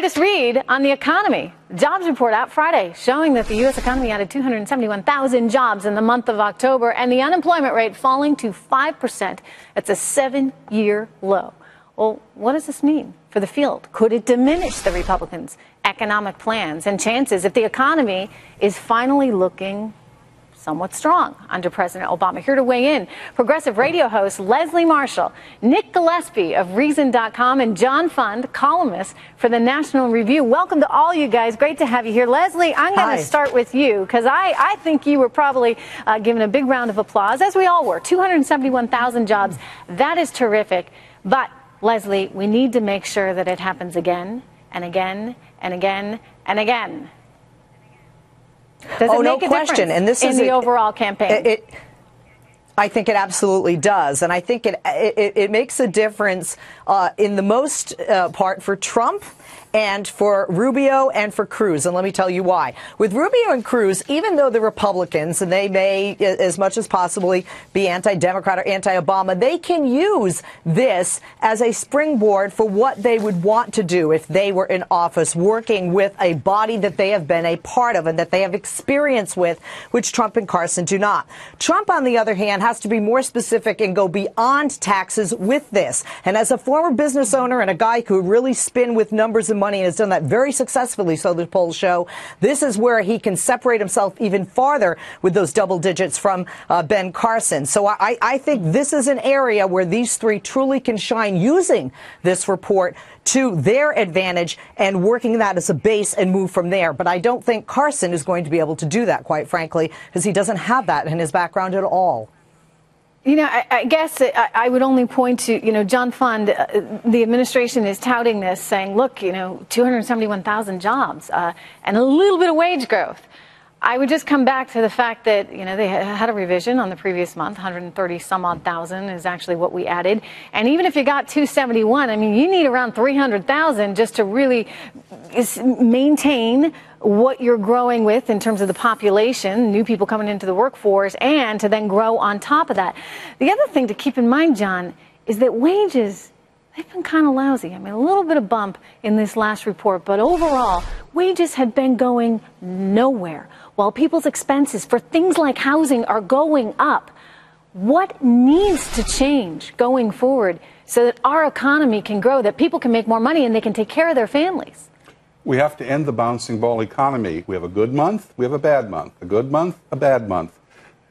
latest read on the economy. Jobs report out Friday showing that the U.S. economy added 271,000 jobs in the month of October, and the unemployment rate falling to 5%. It's a 7-year low. Well, what does this mean for the field? Could it diminish the Republicans' economic plans and chances if the economy is finally looking somewhat strong under President Obama? Here to weigh in, progressive radio host Leslie Marshall, Nick Gillespie of Reason.com, and John Fund, columnist for the National Review. Welcome to all you guys. Great to have you here. Leslie, I'm going to start with you because I think you were probably given a big round of applause, as we all were. 271,000 jobs. That is terrific. But, Leslie, we need to make sure that it happens again and again and again and again. Does it make a difference and this is the overall campaign? I think it absolutely does, and I think it makes a difference in the most part for Trump and for Rubio and for Cruz, and let me tell you why. With Rubio and Cruz, even though they're Republicans, and they may, as much as possibly, be anti-Democrat or anti-Obama, they can use this as a springboard for what they would want to do if they were in office, working with a body that they have been a part of and that they have experience with, which Trump and Carson do not. Trump, on the other hand, has to be more specific and go beyond taxes with this. And as a former business owner and a guy who really spin with numbers and money and has done that very successfully, so the polls show, this is where he can separate himself even farther with those double digits from Ben Carson. So I think this is an area where these three truly can shine using this report to their advantage and working that as a base and move from there. But I don't think Carson is going to be able to do that, quite frankly, because he doesn't have that in his background at all. You know, I guess I would only point to, John Fund, the administration is touting this, saying, look, 271,000 jobs and a little bit of wage growth. I would just come back to the fact that, they had a revision on the previous month. 130 some odd thousand is actually what we added. And even if you got 271, I mean, you need around 300,000 just to really maintain what you're growing with in terms of the population, new people coming into the workforce, and to then grow on top of that. The other thing to keep in mind, John, is that wages, they've been kind of lousy. I mean, a little bit of bump in this last report, but overall, wages had been going nowhere, while people's expenses for things like housing are going up. What needs to change going forward so that our economy can grow, that people can make more money and they can take care of their families? We have to end the bouncing ball economy. We have a good month, we have a bad month, a good month, a bad month.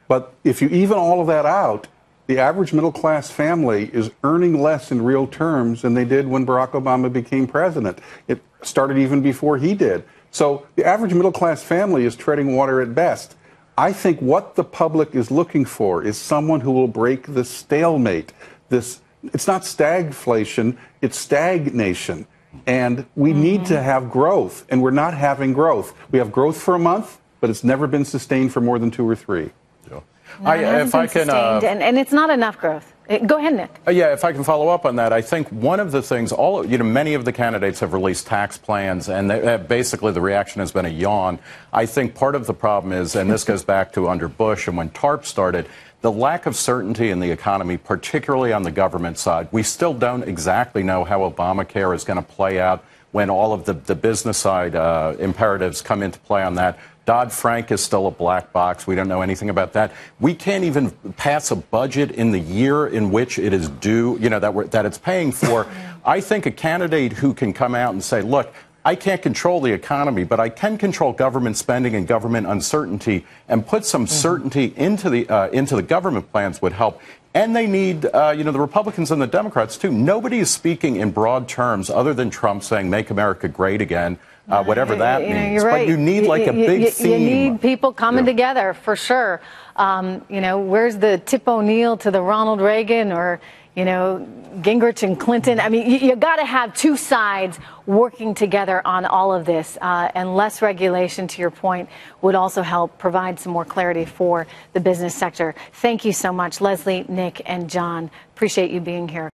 But if you even all of that out, the average middle-class family is earning less in real terms than they did when Barack Obama became president. It started even before he did. So the average middle-class family is treading water at best. I think what the public is looking for is someone who will break the stalemate. It's not stagflation, it's stagnation. And we need to have growth, and we're not having growth. We have growth for a month, but it's never been sustained for more than 2 or 3. No, if I can, and it's not enough growth. Go ahead, Nick. Yeah, if I can follow up on that, I think one of the things, many of the candidates have released tax plans, and basically the reaction has been a yawn. I think part of the problem is, and this goes back to under Bush and when TARP started, the lack of certainty in the economy, particularly on the government side. We still don't exactly know how Obamacare is going to play out when all of the business side imperatives come into play on that. Dodd-Frank is still a black box. We don't know anything about that. We can't even pass a budget in the year in which it is due, that it's paying for. I think a candidate who can come out and say, look, I can't control the economy, but I can control government spending and government uncertainty, and put some certainty into the government plans would help. And they need, the Republicans and the Democrats, too. Nobody is speaking in broad terms other than Trump saying, make America great again, whatever that means. You're right. But you need like a big theme. You need people coming together, for sure. Where's the Tip O'Neill to the Ronald Reagan, or, Gingrich and Clinton? I mean, you got to have two sides working together on all of this, and less regulation, to your point, would also help provide some more clarity for the business sector. Thank you so much, Leslie, Nick, and John. Appreciate you being here.